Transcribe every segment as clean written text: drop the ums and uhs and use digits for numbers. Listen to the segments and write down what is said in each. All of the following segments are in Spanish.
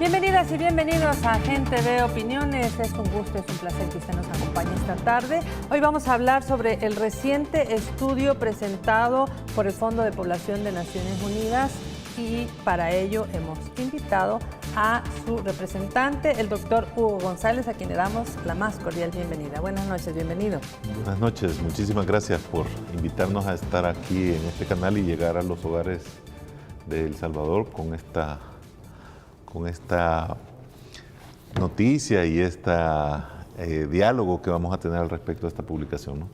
Bienvenidas y bienvenidos a Gente de Opiniones. Es un gusto, es un placer que usted nos acompañe esta tarde. Hoy vamos a hablar sobre el reciente estudio presentado por el Fondo de Población de Naciones Unidas y para ello hemos invitado a su representante, el doctor Hugo González, a quien le damos la más cordial bienvenida. Buenas noches, bienvenido. Buenas noches, muchísimas gracias por invitarnos a estar aquí en este canal y llegar a los hogares de El Salvador con esta noticia y diálogo que vamos a tener al respecto de esta publicación, ¿no?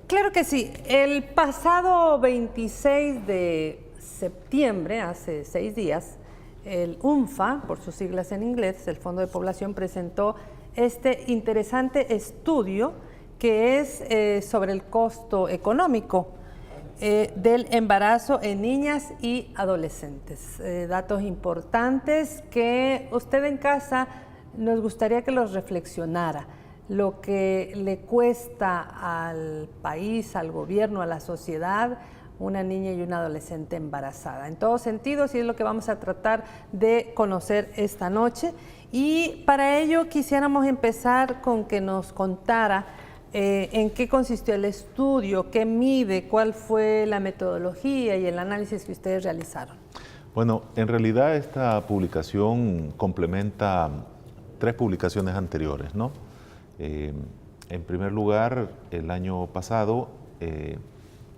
Claro que sí. El pasado 26 de septiembre, hace 6 días, el UNFA, por sus siglas en inglés, el Fondo de Población, presentó este interesante estudio que es sobre el costo económico del embarazo en niñas y adolescentes. Datos importantes que usted en casa nos gustaría que los reflexionara. Lo que le cuesta al país, al gobierno, a la sociedad, una niña y una adolescente embarazada. En todos sentidos, y es lo que vamos a tratar de conocer esta noche. Y para ello quisiéramos empezar con que nos contara en qué consistió el estudio, qué mide, cuál fue la metodología y el análisis que ustedes realizaron. Bueno, en realidad esta publicación complementa 3 publicaciones anteriores, ¿no? En primer lugar, el año pasado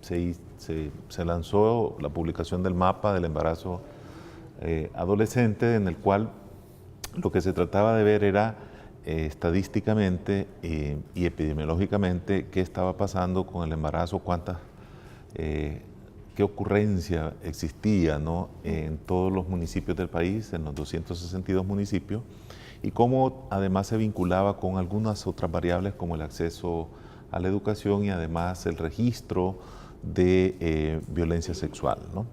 se lanzó la publicación del mapa del embarazo adolescente, en el cual lo que se trataba de ver era estadísticamente y epidemiológicamente qué estaba pasando con el embarazo, qué ocurrencia existía, ¿no?, en todos los municipios del país, en los 262 municipios, y cómo además se vinculaba con algunas otras variables como el acceso a la educación y además el registro de violencia sexual, ¿no?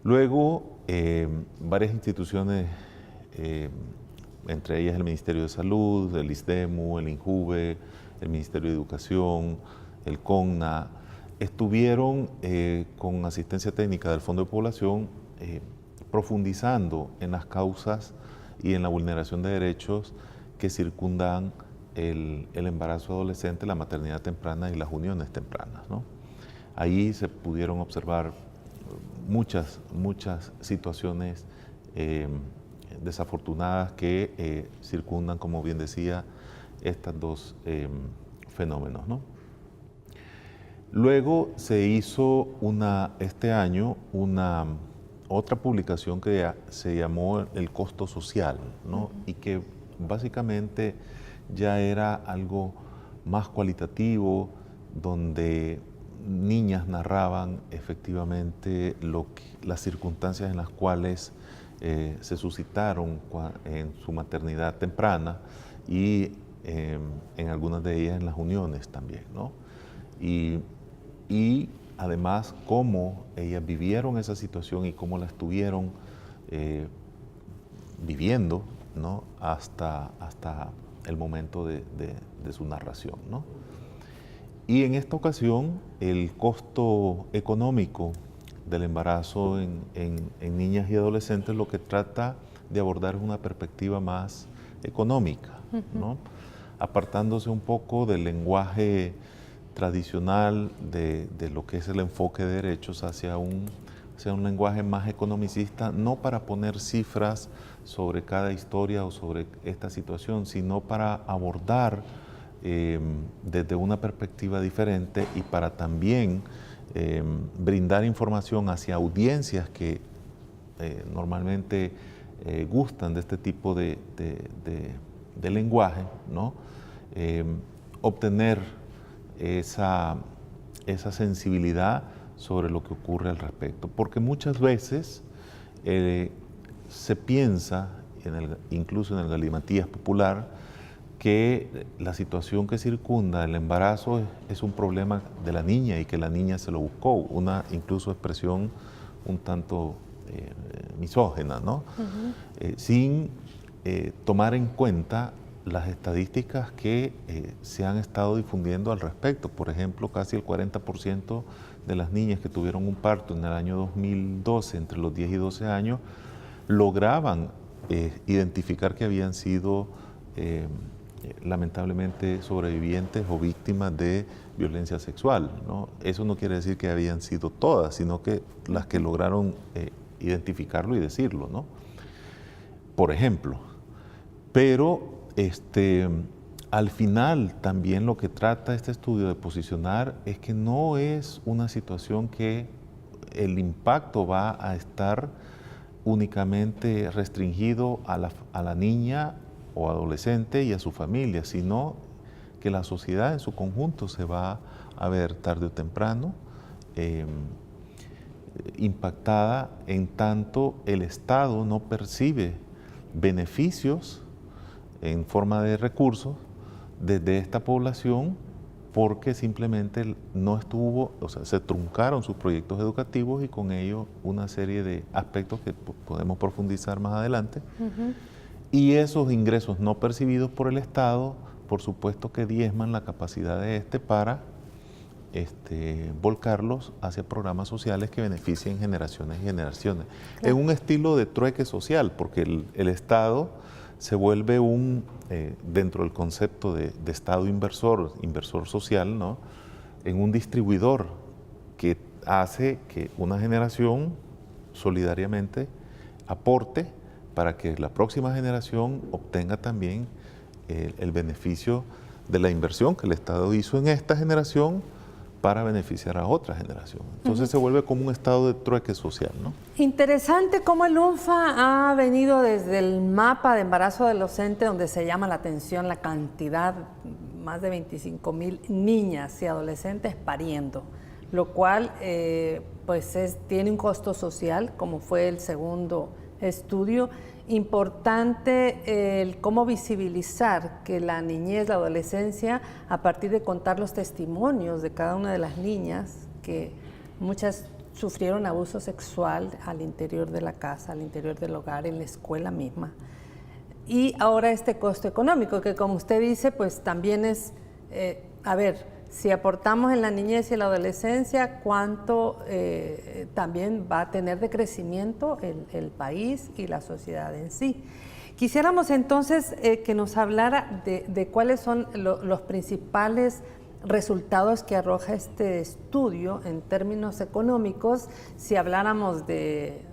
Luego, varias instituciones, entre ellas el Ministerio de Salud, el ISDEMU, el INJUVE, el Ministerio de Educación, el CONNA, estuvieron con asistencia técnica del Fondo de Población profundizando en las causas y en la vulneración de derechos que circundan el embarazo adolescente, la maternidad temprana y las uniones tempranas, ¿no? Ahí se pudieron observar muchas situaciones desafortunadas que circundan, como bien decía, estos dos fenómenos, ¿no? Luego se hizo este año otra publicación que se llamó El costo social, ¿no? Y que básicamente ya era algo más cualitativo, donde niñas narraban efectivamente las circunstancias en las cuales se suscitaron en su maternidad temprana y en algunas de ellas en las uniones también, ¿no? Y además cómo ellas vivieron esa situación y cómo la estuvieron viviendo, ¿no?, hasta el momento de su narración, ¿no? Y en esta ocasión el costo económico del embarazo en niñas y adolescentes lo que trata de abordar es una perspectiva más económica, ¿no? Apartándose un poco del lenguaje tradicional de lo que es el enfoque de derechos hacia un lenguaje más economicista, no para poner cifras sobre cada historia o sobre esta situación, sino para abordar desde una perspectiva diferente y para también brindar información hacia audiencias que normalmente gustan de este tipo de lenguaje, ¿no? Obtener esa sensibilidad sobre lo que ocurre al respecto. Porque muchas veces se piensa, incluso en el galimatías popular, que la situación que circunda el embarazo es un problema de la niña y que la niña se lo buscó, una incluso expresión un tanto misógena, ¿no? Sin tomar en cuenta las estadísticas que se han estado difundiendo al respecto. Por ejemplo, casi el 40% de las niñas que tuvieron un parto en el año 2012, entre los 10 y 12 años, lograban identificar que habían sido lamentablemente sobrevivientes o víctimas de violencia sexual, ¿no? Eso no quiere decir que habían sido todas, sino que las que lograron identificarlo y decirlo, ¿no? Por ejemplo. Pero al final también lo que trata este estudio de posicionar es que no es una situación que el impacto va a estar únicamente restringido a la niña o adolescente y a su familia, sino que la sociedad en su conjunto se va a ver tarde o temprano impactada, en tanto el Estado no percibe beneficios en forma de recursos desde esta población, porque simplemente no estuvo, o sea, se truncaron sus proyectos educativos y con ello una serie de aspectos que podemos profundizar más adelante. Y esos ingresos no percibidos por el Estado, por supuesto que diezman la capacidad de para volcarlos hacia programas sociales que beneficien generaciones y generaciones. Claro. Es un estilo de trueque social, porque el Estado se vuelve dentro del concepto de Estado inversor social, ¿no? En un distribuidor que hace que una generación solidariamente aporte para que la próxima generación obtenga también el beneficio de la inversión que el Estado hizo en esta generación para beneficiar a otra generación. Entonces se vuelve como un estado de trueque social, ¿no? Interesante cómo el UNFA ha venido desde el mapa de embarazo adolescente, donde se llama la atención la cantidad, más de 25,000 niñas y adolescentes pariendo, lo cual tiene un costo social, como fue el segundo estudio. Importante el cómo visibilizar que la niñez, la adolescencia, a partir de contar los testimonios de cada una de las niñas, que muchas sufrieron abuso sexual al interior de la casa, al interior del hogar, en la escuela misma. Y ahora este costo económico, que como usted dice, pues también es, si aportamos en la niñez y en la adolescencia, ¿cuánto también va a tener de crecimiento el país y la sociedad en sí? Quisiéramos entonces que nos hablara de cuáles son los principales resultados que arroja este estudio en términos económicos. Si habláramos de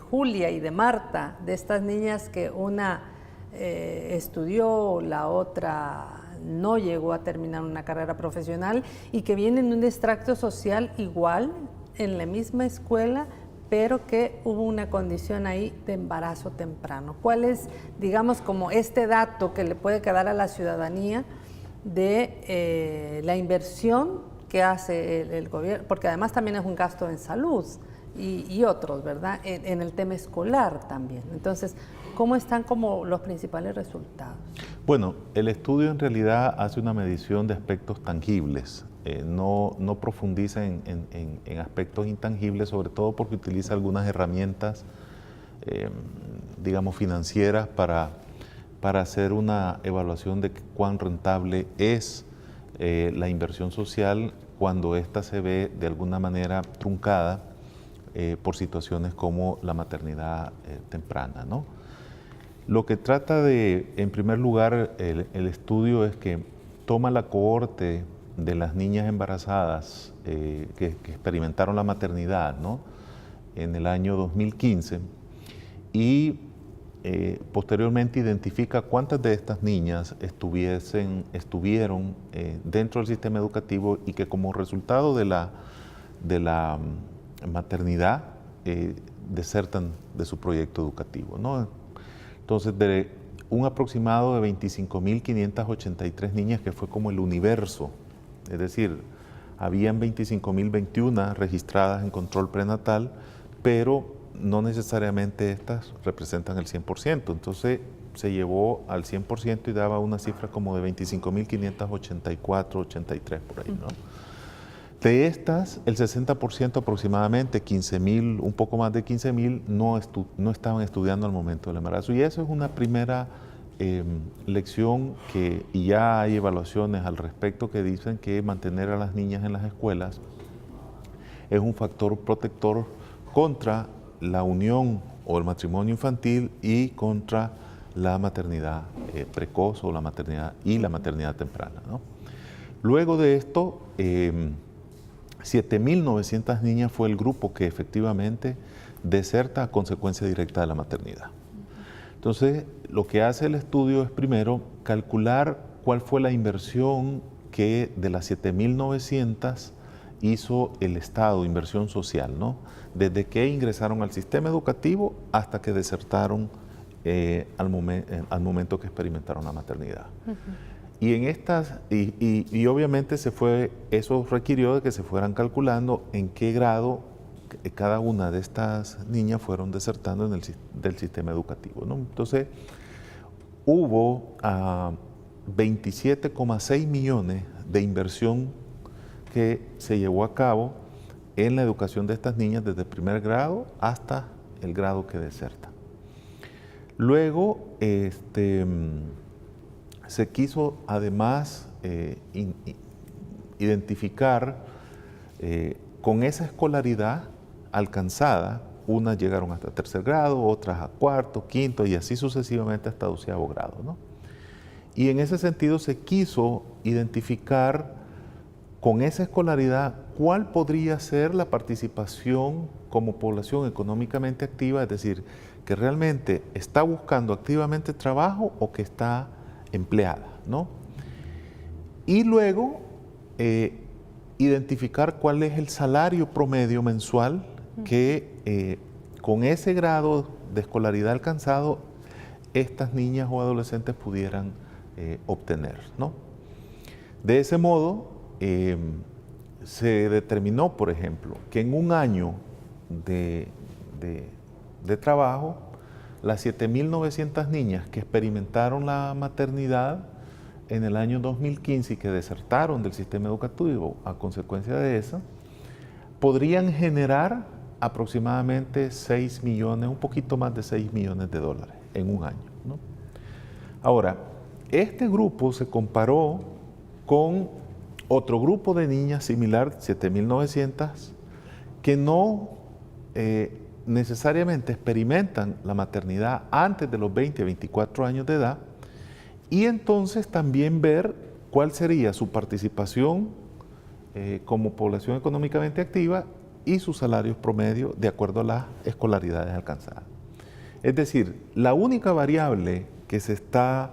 Julia y de Marta, de estas niñas que una estudió, la otra no llegó a terminar una carrera profesional y que vienen de un extracto social igual, en la misma escuela, pero que hubo una condición ahí de embarazo temprano. ¿Cuál es, digamos, como este dato que le puede quedar a la ciudadanía de la inversión que hace el gobierno? Porque además también es un gasto en salud y otros, ¿verdad? En el tema escolar también. Entonces, ¿cómo están como los principales resultados? Bueno, el estudio en realidad hace una medición de aspectos tangibles, no profundiza en aspectos intangibles, sobre todo porque utiliza algunas herramientas, digamos, financieras para hacer una evaluación de cuán rentable es la inversión social cuando ésta se ve de alguna manera truncada por situaciones como la maternidad temprana, ¿no? Lo que trata en primer lugar, el estudio es que toma la cohorte de las niñas embarazadas que experimentaron la maternidad, ¿no?, en el año 2015 y posteriormente identifica cuántas de estas niñas estuvieron dentro del sistema educativo y que como resultado de la maternidad desertan de su proyecto educativo, ¿no? Entonces, de un aproximado de 25.583 niñas, que fue como el universo, es decir, habían 25.021 registradas en control prenatal, pero no necesariamente estas representan el 100%. Entonces, se llevó al 100% y daba una cifra como de 25.584, 83 por ahí, ¿no? De estas, el 60% aproximadamente, 15.000, un poco más de 15.000, no estaban estudiando al momento del embarazo. Y eso es una primera lección y ya hay evaluaciones al respecto que dicen que mantener a las niñas en las escuelas es un factor protector contra la unión o el matrimonio infantil y contra la maternidad precoz o la maternidad temprana, ¿no? Luego de esto, 7.900 niñas fue el grupo que efectivamente deserta a consecuencia directa de la maternidad. Entonces, lo que hace el estudio es primero calcular cuál fue la inversión que de las 7.900 hizo el Estado, inversión social, ¿no? Desde que ingresaron al sistema educativo hasta que desertaron al momento que experimentaron la maternidad. Y en estas, y obviamente eso requirió de que se fueran calculando en qué grado cada una de estas niñas fueron desertando del sistema educativo, ¿no? Entonces, hubo 27,6 millones de inversión que se llevó a cabo en la educación de estas niñas desde el primer grado hasta el grado que desertan. Luego, se quiso además identificar con esa escolaridad alcanzada, unas llegaron hasta tercer grado, otras a cuarto, quinto y así sucesivamente hasta 12º grado, ¿no? Y en ese sentido se quiso identificar con esa escolaridad cuál podría ser la participación como población económicamente activa, es decir, que realmente está buscando activamente trabajo o que está empleada, ¿no? Y luego identificar cuál es el salario promedio mensual que con ese grado de escolaridad alcanzado estas niñas o adolescentes pudieran obtener, ¿no? De ese modo se determinó, por ejemplo, que en un año de trabajo, las 7.900 niñas que experimentaron la maternidad en el año 2015 y que desertaron del sistema educativo a consecuencia de eso, podrían generar aproximadamente 6 millones, un poquito más de 6 millones de dólares en un año, ¿no? Ahora, este grupo se comparó con otro grupo de niñas similar, 7.900, que no necesariamente experimentan la maternidad antes de los 20 a 24 años de edad, y entonces también ver cuál sería su participación como población económicamente activa y sus salarios promedio de acuerdo a las escolaridades alcanzadas. Es decir, la única variable que se está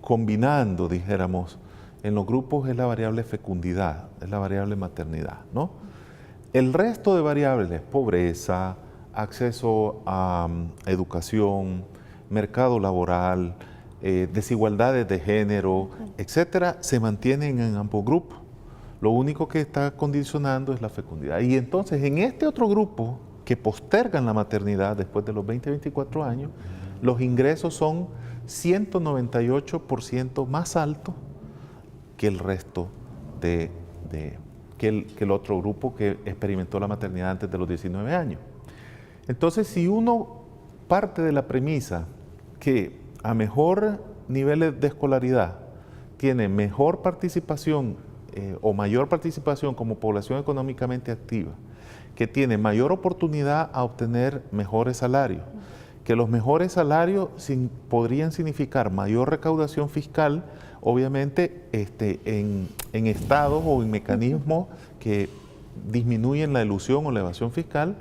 combinando, dijéramos, en los grupos es la variable fecundidad, es la variable maternidad, ¿no? El resto de variables, pobreza, acceso a educación, mercado laboral, desigualdades de género, etcétera, se mantienen en ambos grupos. Lo único que está condicionando es la fecundidad. Y entonces, en este otro grupo que postergan la maternidad después de los 20 a 24 años, los ingresos son 198% más altos que el resto que el otro grupo que experimentó la maternidad antes de los 19 años. Entonces, si uno parte de la premisa que a mejor niveles de escolaridad tiene mejor participación o mayor participación como población económicamente activa, que tiene mayor oportunidad a obtener mejores salarios, que los mejores salarios podrían significar mayor recaudación fiscal, obviamente en estados o en mecanismos que disminuyen la elusión o la evasión fiscal,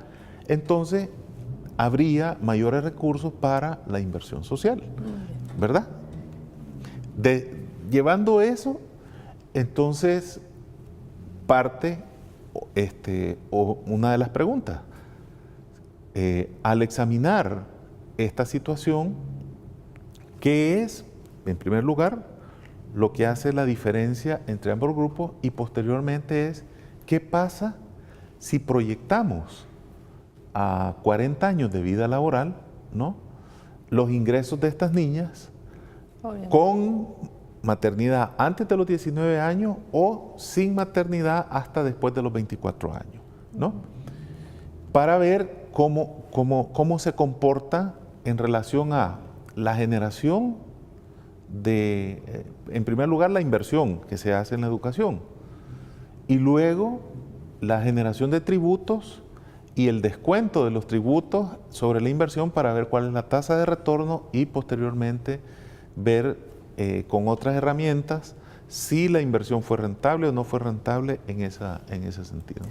entonces habría mayores recursos para la inversión social, ¿verdad? Llevando eso, entonces parte una de las preguntas. Al examinar esta situación, ¿qué es, en primer lugar, lo que hace la diferencia entre ambos grupos? Y posteriormente es, ¿qué pasa si proyectamos a 40 años de vida laboral, ¿no?, los ingresos de estas niñas con maternidad antes de los 19 años o sin maternidad hasta después de los 24 años, ¿no? Para ver cómo se comporta en relación a la generación en primer lugar, la inversión que se hace en la educación y luego la generación de tributos y el descuento de los tributos sobre la inversión para ver cuál es la tasa de retorno y posteriormente ver con otras herramientas si la inversión fue rentable o no fue rentable en ese sentido.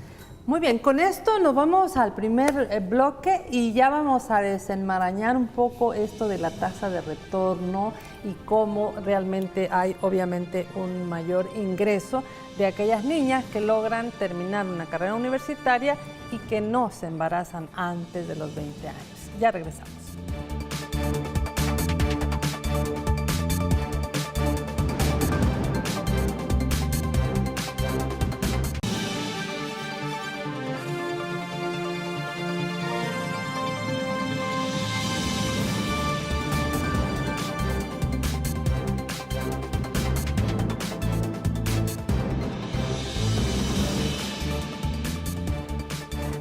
Muy bien, con esto nos vamos al primer bloque y ya vamos a desenmarañar un poco esto de la tasa de retorno y cómo realmente hay obviamente un mayor ingreso de aquellas niñas que logran terminar una carrera universitaria y que no se embarazan antes de los 20 años. Ya regresamos.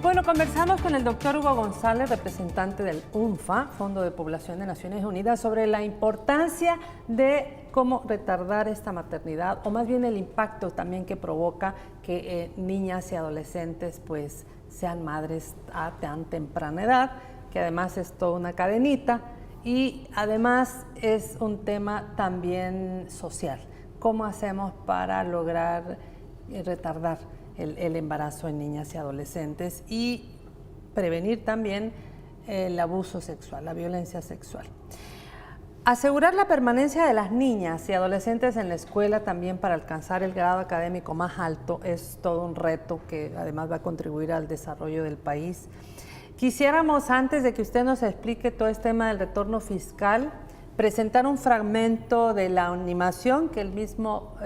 Bueno, conversamos con el doctor Hugo González, representante del UNFA, Fondo de Población de Naciones Unidas, sobre la importancia de cómo retardar esta maternidad, o más bien el impacto también que provoca que niñas y adolescentes pues sean madres a tan temprana edad, que además es toda una cadenita y además es un tema también social. ¿Cómo hacemos para lograr retardar el embarazo en niñas y adolescentes y prevenir también el abuso sexual, la violencia sexual? Asegurar la permanencia de las niñas y adolescentes en la escuela también para alcanzar el grado académico más alto es todo un reto que además va a contribuir al desarrollo del país. Quisiéramos, antes de que usted nos explique todo este tema del retorno fiscal, presentar un fragmento de la animación que el mismo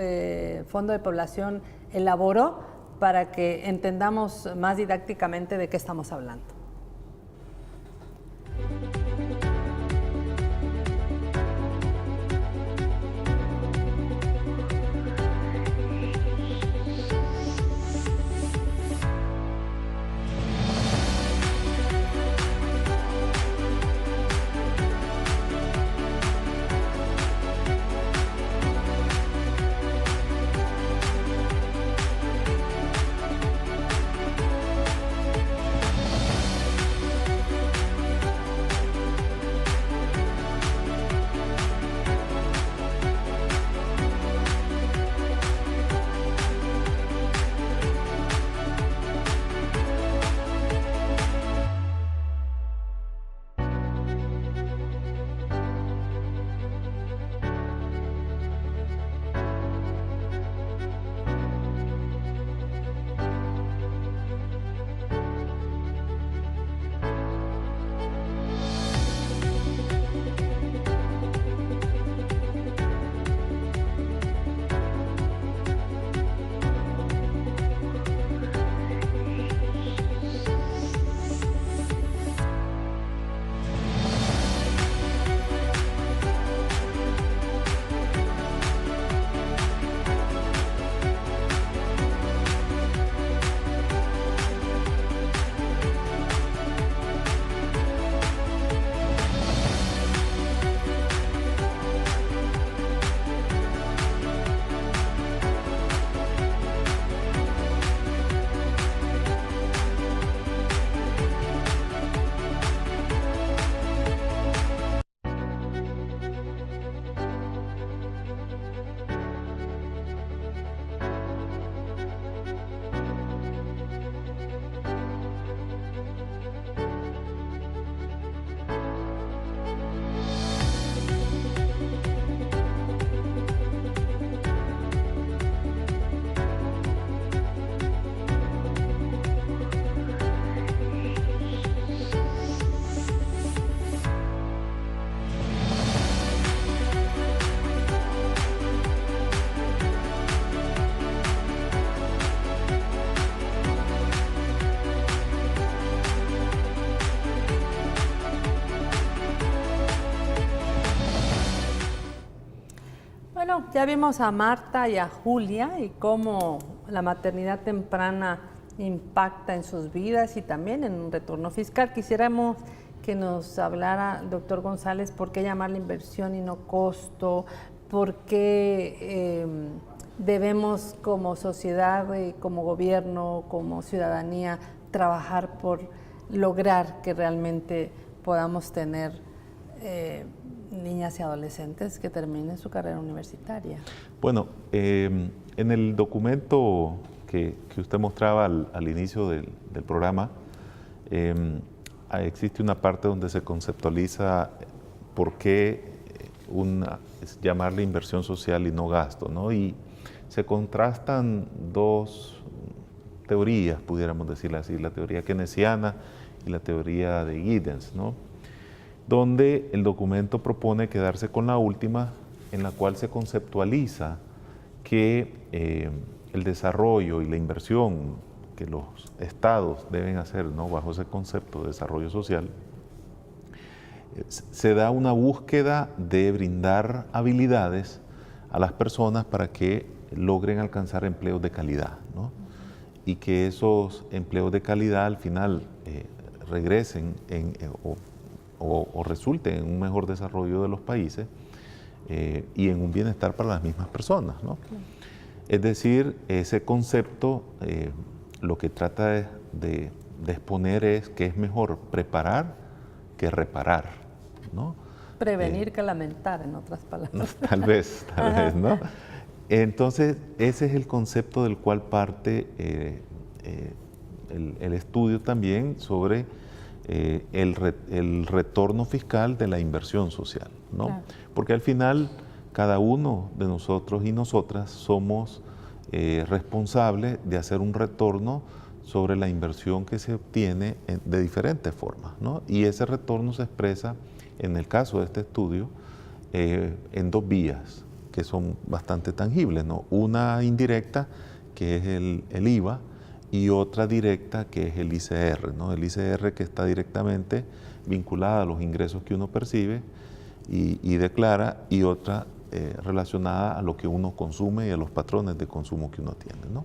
Fondo de Población elaboró para que entendamos más didácticamente de qué estamos hablando. Bueno, ya vimos a Marta y a Julia y cómo la maternidad temprana impacta en sus vidas y también en un retorno fiscal. Quisiéramos que nos hablara, doctor González, por qué llamarle inversión y no costo, por qué debemos como sociedad, como gobierno, como ciudadanía, trabajar por lograr que realmente podamos tener niñas y adolescentes que terminen su carrera universitaria? Bueno, en el documento que usted mostraba al inicio del programa, existe una parte donde se conceptualiza por qué llamarle inversión social y no gasto, ¿no? Y se contrastan dos teorías, pudiéramos decirlo así, la teoría keynesiana y la teoría de Giddens, ¿no? Donde el documento propone quedarse con la última, en la cual se conceptualiza que el desarrollo y la inversión que los estados deben hacer, ¿no?, bajo ese concepto de desarrollo social, se da una búsqueda de brindar habilidades a las personas para que logren alcanzar empleos de calidad, ¿no? Y que esos empleos de calidad al final regresen o resulten en un mejor desarrollo de los países y en un bienestar para las mismas personas, ¿no? Es decir, ese concepto lo que trata de exponer es que es mejor preparar que reparar, ¿no? Prevenir que lamentar, en otras palabras. Tal vez, ¿no? Entonces, ese es el concepto del cual parte el estudio también sobre el retorno fiscal de la inversión social, ¿no? Claro. Porque al final, cada uno de nosotros y nosotras somos responsables de hacer un retorno sobre la inversión que se obtiene de diferentes formas, ¿no? Y ese retorno se expresa, en el caso de este estudio, en dos vías que son bastante tangibles, ¿no? Una indirecta, que es el IVA, y otra directa, que es el ICR, ¿no? El ICR, que está directamente vinculada a los ingresos que uno percibe y declara, y otra relacionada a lo que uno consume y a los patrones de consumo que uno tiene, ¿no?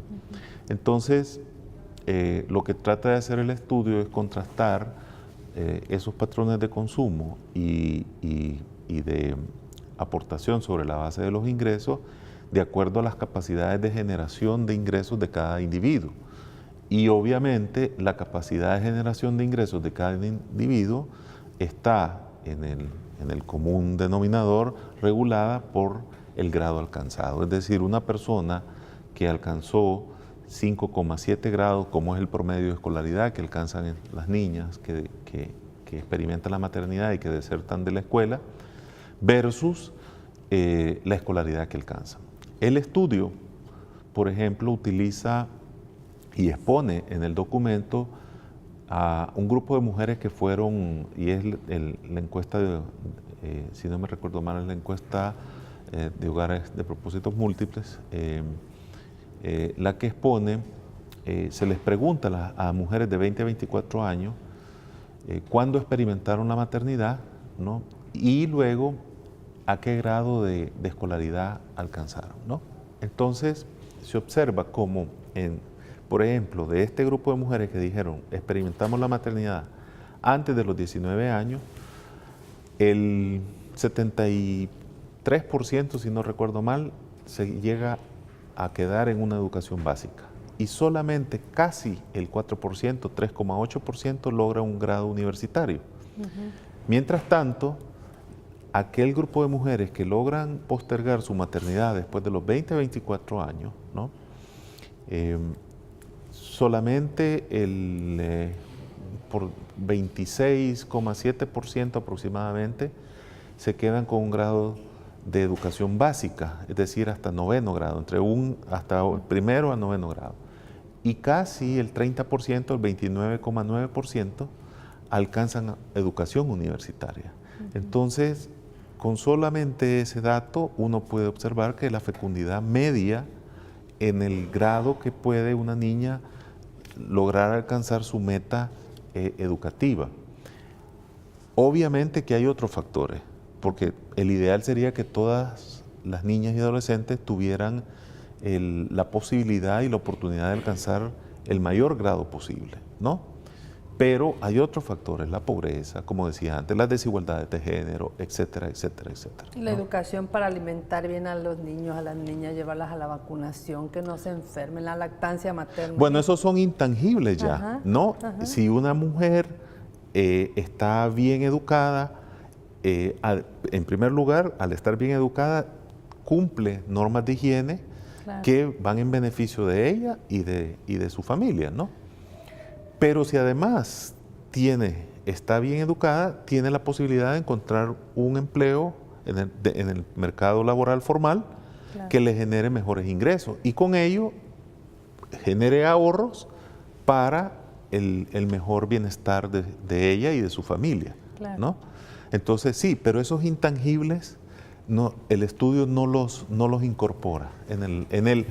Entonces, lo que trata de hacer el estudio es contrastar esos patrones de consumo y de aportación sobre la base de los ingresos de acuerdo a las capacidades de generación de ingresos de cada individuo. Y obviamente la capacidad de generación de ingresos de cada individuo está en el común denominador regulada por el grado alcanzado. Es decir, una persona que alcanzó 5,7 grados, como es el promedio de escolaridad que alcanzan las niñas que experimentan la maternidad y que desertan de la escuela, versus la escolaridad que alcanzan. El estudio, por ejemplo, utiliza y expone en el documento a un grupo de mujeres que fueron, y es la encuesta, si no me recuerdo mal, es la encuesta de hogares de propósitos múltiples, la que expone, se les pregunta a mujeres de 20 a 24 años cuándo experimentaron la maternidad, ¿no? Y luego a qué grado de escolaridad alcanzaron, ¿no? Entonces se observa como, por ejemplo, de este grupo de mujeres que dijeron experimentamos la maternidad antes de los 19 años, el 73%, si no recuerdo mal, se llega a quedar en una educación básica y solamente casi el 4%, 3,8% logra un grado universitario. Mientras tanto, aquel grupo de mujeres que logran postergar su maternidad después de los 20 a 24 años, ¿no? Solamente por 26,7% aproximadamente se quedan con un grado de educación básica, es decir, hasta noveno grado, hasta el primero a noveno grado. Y casi el 30%, el 29,9%, alcanzan educación universitaria. Entonces, con solamente ese dato, uno puede observar que la fecundidad media en el grado que puede una niña lograr alcanzar su meta educativa. Obviamente que hay otros factores, porque el ideal sería que todas las niñas y adolescentes tuvieran la posibilidad y la oportunidad de alcanzar el mayor grado posible, ¿no? Pero hay otros factores, la pobreza, como decía antes, las desigualdades de género, etcétera, etcétera, etcétera. La educación para alimentar bien a los niños, a las niñas, llevarlas a la vacunación, que no se enfermen, la lactancia materna. Bueno, esos son intangibles ya, Ajá, ¿no? ajá. Si una mujer está bien educada, en primer lugar, al estar bien educada, cumple normas de higiene Claro. que van en beneficio de ella y de su familia, ¿no? Pero si además está bien educada, tiene la posibilidad de encontrar un empleo en el mercado laboral formal, Claro. que le genere mejores ingresos y con ello genere ahorros para el mejor bienestar de ella y de su familia, Claro. ¿no? Entonces sí, pero esos intangibles el estudio no los incorpora en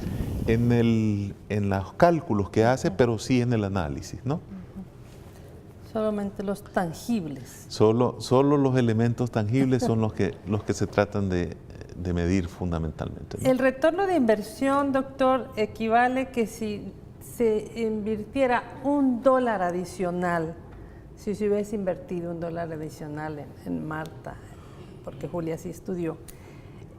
los cálculos que hace, pero sí en el análisis, ¿no? Solamente los tangibles. Solo los elementos tangibles son los que se tratan de medir fundamentalmente, ¿no? El retorno de inversión, doctor, equivale que si se invirtiera $1 adicional, si se hubiese invertido $1 adicional en Marta, porque Julia sí estudió,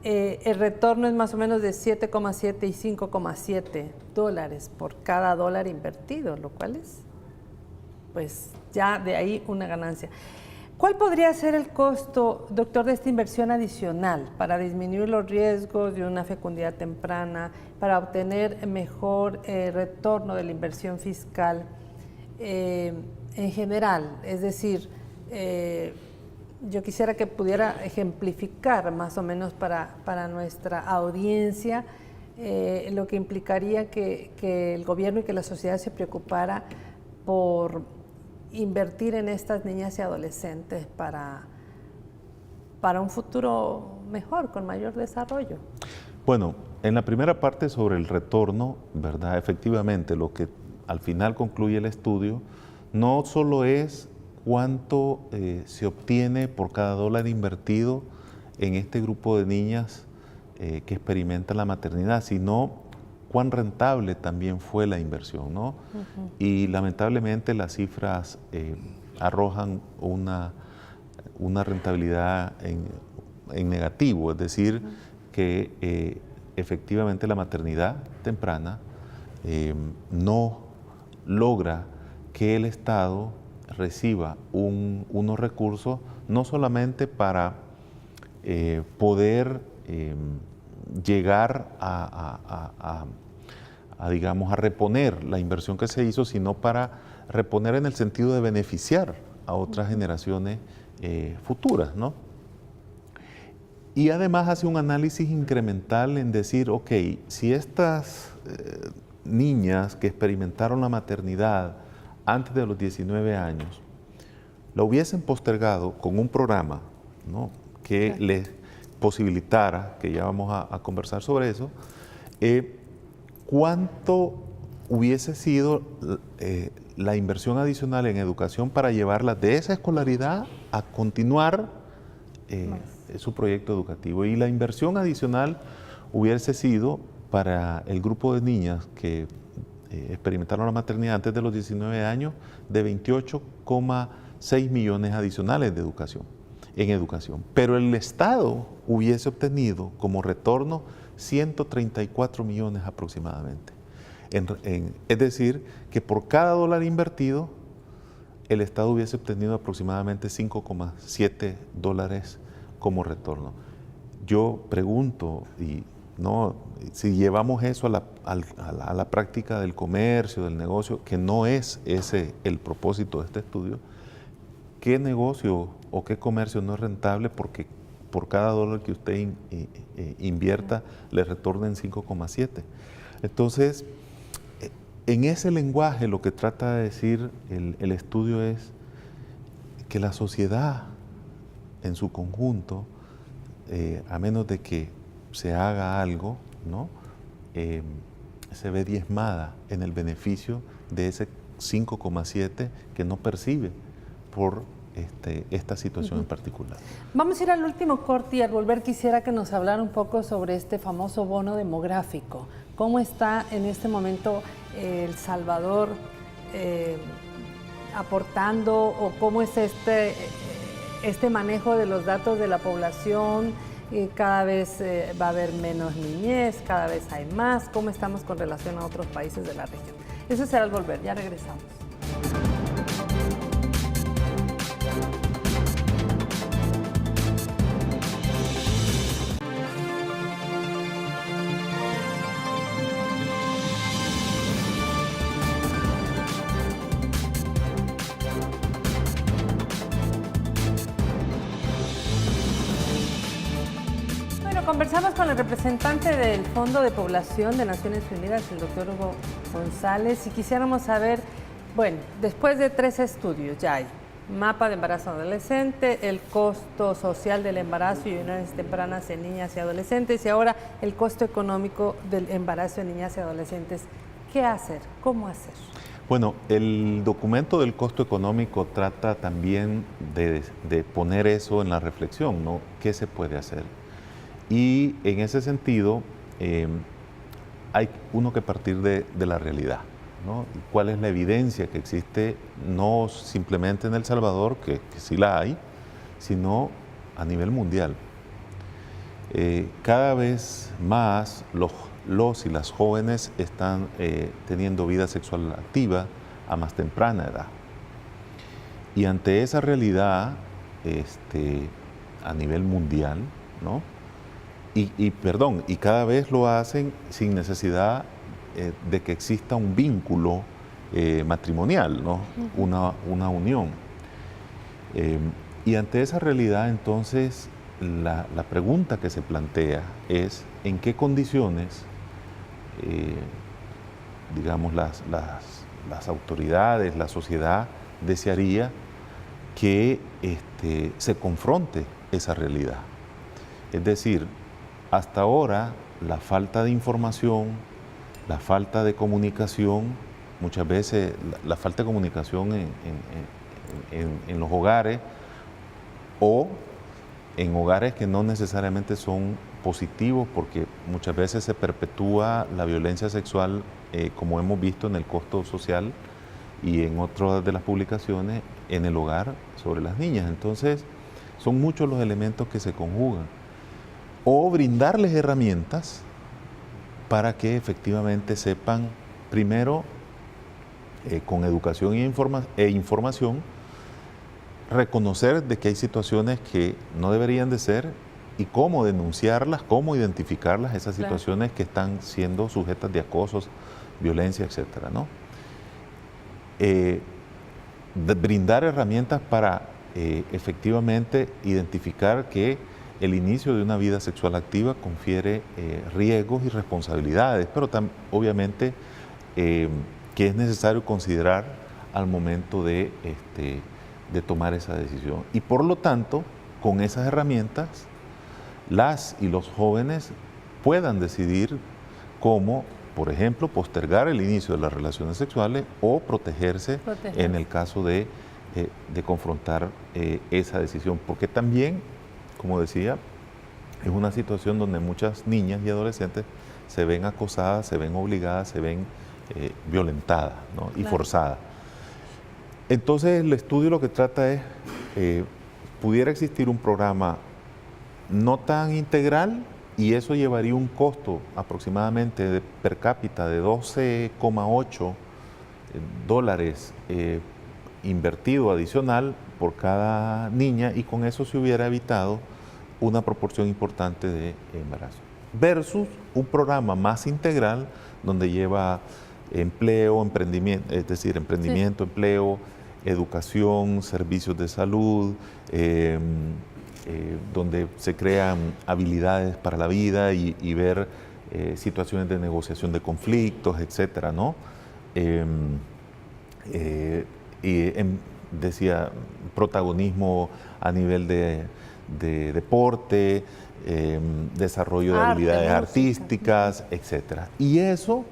el retorno es más o menos de 7,7 y 5,7 dólares por cada dólar invertido, lo cual es, pues, ya de ahí una ganancia. ¿Cuál podría ser el costo, doctor, de esta inversión adicional para disminuir los riesgos de una fecundidad temprana, para obtener mejor retorno de la inversión fiscal en general? Es decir, yo quisiera que pudiera ejemplificar más o menos para nuestra audiencia lo que implicaría que el gobierno y que la sociedad se preocupara por invertir en estas niñas y adolescentes para un futuro mejor, con mayor desarrollo. Bueno, en la primera parte sobre el retorno, ¿verdad? Efectivamente, lo que al final concluye el estudio no solo es cuánto se obtiene por cada dólar invertido en este grupo de niñas que experimentan la maternidad, sino cuán rentable también fue la inversión, ¿no? Y lamentablemente las cifras arrojan una rentabilidad en negativo, es decir, que efectivamente la maternidad temprana no logra que el Estado reciba unos recursos no solamente para poder llegar digamos, a reponer la inversión que se hizo, sino para reponer en el sentido de beneficiar a otras generaciones futuras, ¿no? Y además hace un análisis incremental en decir, ok, si estas niñas que experimentaron la maternidad antes de los 19 años, la hubiesen postergado con un programa, ¿no?, que les posibilitara, que ya vamos a conversar sobre eso, ¿cuánto hubiese sido la inversión adicional en educación para llevarlas de esa escolaridad a continuar su proyecto educativo? Y la inversión adicional hubiese sido para el grupo de niñas que experimentaron la maternidad antes de los 19 años de 28,6 millones adicionales en educación. Pero el Estado hubiese obtenido como retorno 134 millones aproximadamente. Es decir, que por cada dólar invertido, el Estado hubiese obtenido aproximadamente 5,7 dólares como retorno. Yo pregunto, si llevamos eso a la práctica del comercio, del negocio, que no es ese el propósito de este estudio, ¿qué negocio o qué comercio no es rentable porque por cada dólar que usted invierta le retornen 5,7? Entonces, en ese lenguaje lo que trata de decir el estudio es que la sociedad en su conjunto, a menos de que se haga algo, ¿no?, se ve diezmada en el beneficio de ese 5,7 que no percibe por esta situación en particular. Vamos a ir al último corte y al volver quisiera que nos hablara un poco sobre este famoso bono demográfico. ¿Cómo está en este momento El Salvador aportando o cómo es este manejo de los datos de la población? Cada vez va a haber menos niñez, cada vez hay más. ¿Cómo estamos con relación a otros países de la región? Eso será al volver, ya regresamos. Conversamos con el representante del Fondo de Población de Naciones Unidas, el doctor Hugo González, y quisiéramos saber, bueno, después de 3 estudios ya hay mapa de embarazo adolescente, el costo social del embarazo y uniones tempranas en niñas y adolescentes, y ahora el costo económico del embarazo en niñas y adolescentes. ¿Qué hacer? ¿Cómo hacer? Bueno, el documento del costo económico trata también de poner eso en la reflexión, ¿no? ¿Qué se puede hacer? Y en ese sentido, hay uno que partir de la realidad, ¿no? ¿Cuál es la evidencia que existe, no simplemente en El Salvador, que sí la hay, sino a nivel mundial? Cada vez más los y las jóvenes están teniendo vida sexual activa a más temprana edad. Y ante esa realidad, a nivel mundial, ¿no? Y cada vez lo hacen sin necesidad de que exista un vínculo matrimonial, ¿no? Una unión. Y ante esa realidad, entonces, la pregunta que se plantea es ¿en qué condiciones, digamos, las autoridades, la sociedad desearía que se confronte esa realidad? Es decir, hasta ahora, la falta de información, la falta de comunicación, muchas veces la falta de comunicación en los hogares o en hogares que no necesariamente son positivos, porque muchas veces se perpetúa la violencia sexual, como hemos visto en el costo social y en otras de las publicaciones, en el hogar sobre las niñas. Entonces, son muchos los elementos que se conjugan. O brindarles herramientas para que efectivamente sepan, primero, con educación e información, reconocer de que hay situaciones que no deberían de ser y cómo denunciarlas, cómo identificarlas, esas situaciones que están siendo sujetas de acosos, violencia, etcétera, ¿no? Brindar herramientas para efectivamente identificar que el inicio de una vida sexual activa confiere riesgos y responsabilidades, pero obviamente que es necesario considerar al momento de tomar esa decisión. Y por lo tanto, con esas herramientas, las y los jóvenes puedan decidir cómo, por ejemplo, postergar el inicio de las relaciones sexuales o protegerse en el caso de confrontar esa decisión. Porque también, como decía, es una situación donde muchas niñas y adolescentes se ven acosadas, se ven obligadas, se ven violentadas, ¿no? Y forzadas. Entonces el estudio lo que trata es, pudiera existir un programa no tan integral y eso llevaría un costo aproximadamente per cápita de $12,8 invertido adicional por cada niña, y con eso se hubiera evitado una proporción importante de embarazo. Versus un programa más integral donde lleva empleo, emprendimiento, es decir, emprendimiento, empleo, educación, servicios de salud, donde se crean habilidades para la vida y ver situaciones de negociación de conflictos, etcétera, ¿no? Decía, protagonismo a nivel de deporte, desarrollo de habilidades artísticas, etcétera. Y eso,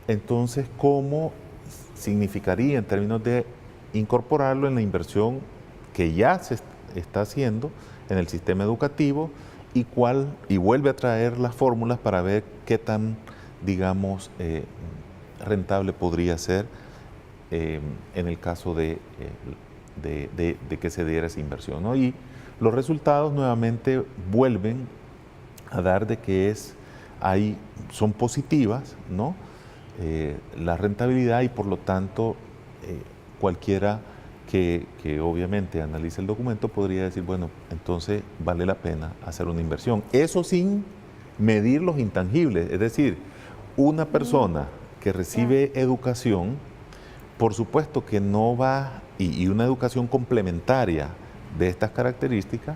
entonces, ¿cómo significaría en términos de incorporarlo en la inversión que ya se está haciendo en el sistema educativo y vuelve a traer las fórmulas para ver qué tan, digamos, rentable podría ser en el caso de que se diera esa inversión, ¿no? Y los resultados nuevamente vuelven a dar de que son positivas, ¿no? La rentabilidad, y por lo tanto cualquiera que obviamente analice el documento podría decir, bueno, entonces vale la pena hacer una inversión. Eso sin medir los intangibles, es decir, una persona que recibe educación, por supuesto que no va, y una educación complementaria de estas características,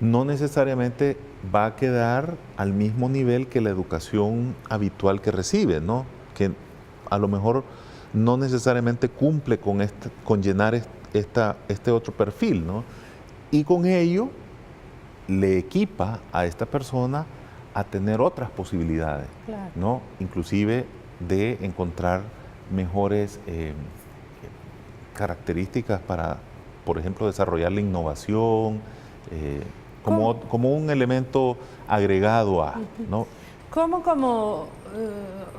no necesariamente va a quedar al mismo nivel que la educación habitual que recibe, ¿no? Que a lo mejor no necesariamente cumple con llenar este otro perfil, ¿no? Y con ello le equipa a esta persona a tener otras posibilidades, claro, ¿no? Inclusive de encontrar mejores características para, por ejemplo, desarrollar la innovación, como un elemento agregado a, ¿no? ¿Cómo como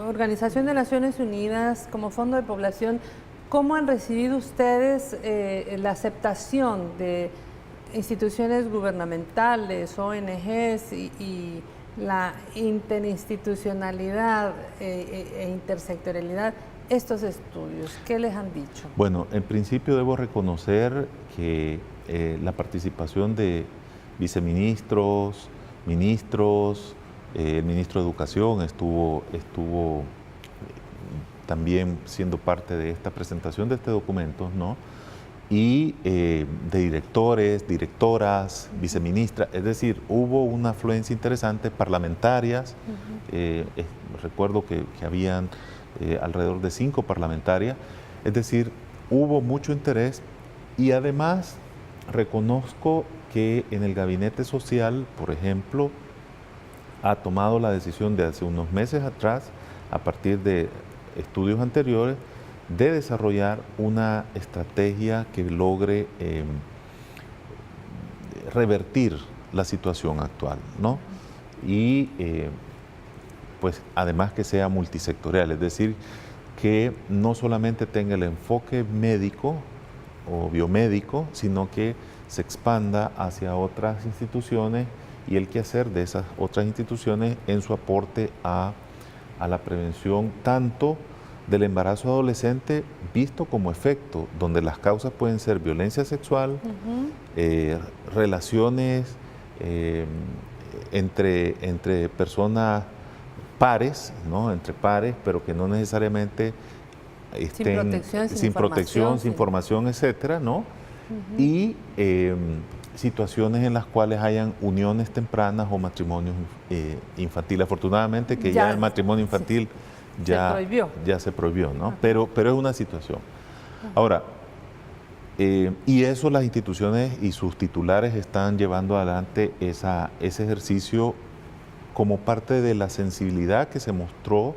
Organización de Naciones Unidas, como Fondo de Población, cómo han recibido ustedes la aceptación de instituciones gubernamentales, ONGs y la interinstitucionalidad e intersectorialidad, estos estudios? ¿Qué les han dicho? Bueno, en principio debo reconocer que la participación de viceministros, ministros, el ministro de Educación estuvo también siendo parte de esta presentación de este documento, ¿no? Y de directores, directoras, viceministras, es decir, hubo una afluencia interesante, parlamentarias, recuerdo que habían alrededor de 5 parlamentarias, es decir, hubo mucho interés, y además reconozco que en el Gabinete Social, por ejemplo, ha tomado la decisión de hace unos meses atrás, a partir de estudios anteriores, de desarrollar una estrategia que logre revertir la situación actual, ¿no? Y pues además que sea multisectorial, es decir, que no solamente tenga el enfoque médico o biomédico, sino que se expanda hacia otras instituciones y el quehacer de esas otras instituciones en su aporte a la prevención tanto del embarazo adolescente visto como efecto, donde las causas pueden ser violencia sexual, relaciones entre personas pares, ¿no? Entre pares, pero que no necesariamente estén sin protección, sin formación, etcétera, ¿no? Y situaciones en las cuales hayan uniones tempranas o matrimonios infantiles. Afortunadamente que ya el matrimonio infantil ya se prohibió, ¿no? Pero es una situación. Ahora, y eso las instituciones y sus titulares están llevando adelante ese ejercicio como parte de la sensibilidad que se mostró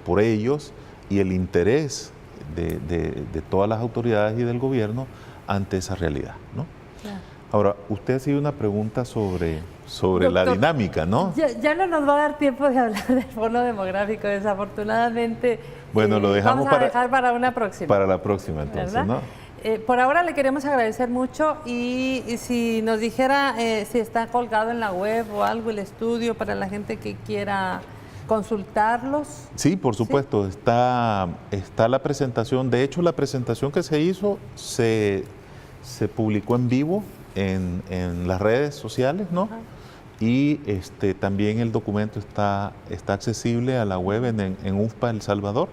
por ellos y el interés de todas las autoridades y del gobierno ante esa realidad, ¿no? Claro. Ahora, usted hacía una pregunta sobre Doctor, la dinámica, ¿no? Ya no nos va a dar tiempo de hablar del fondo demográfico, desafortunadamente. Bueno, lo dejamos vamos a dejar para una próxima. Para la próxima, entonces, ¿verdad? ¿No? Por ahora le queremos agradecer mucho y si nos dijera si está colgado en la web o algo el estudio para la gente que quiera consultarlos. Sí, por supuesto, ¿sí? Está la presentación. De hecho, la presentación que se hizo se publicó en vivo en las redes sociales, ¿no? Y también el documento está accesible a la web en UFPA El Salvador.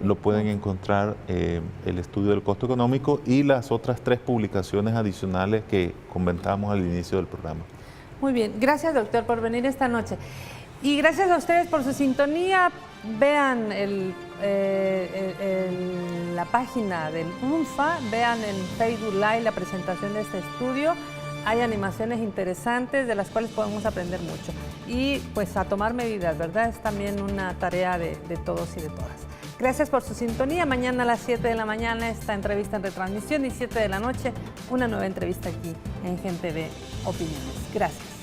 Lo pueden encontrar el estudio del costo económico y las otras 3 publicaciones adicionales que comentamos al inicio del programa. Muy bien, gracias doctor por venir esta noche. Y gracias a ustedes por su sintonía. Vean la página del UNFA, vean en Facebook Live la presentación de este estudio. Hay animaciones interesantes de las cuales podemos aprender mucho. Y pues a tomar medidas, ¿verdad? Es también una tarea de todos y de todas. Gracias por su sintonía. Mañana a las 7 de la mañana esta entrevista en retransmisión y 7 de la noche una nueva entrevista aquí en Gen TV Opiniones. Gracias.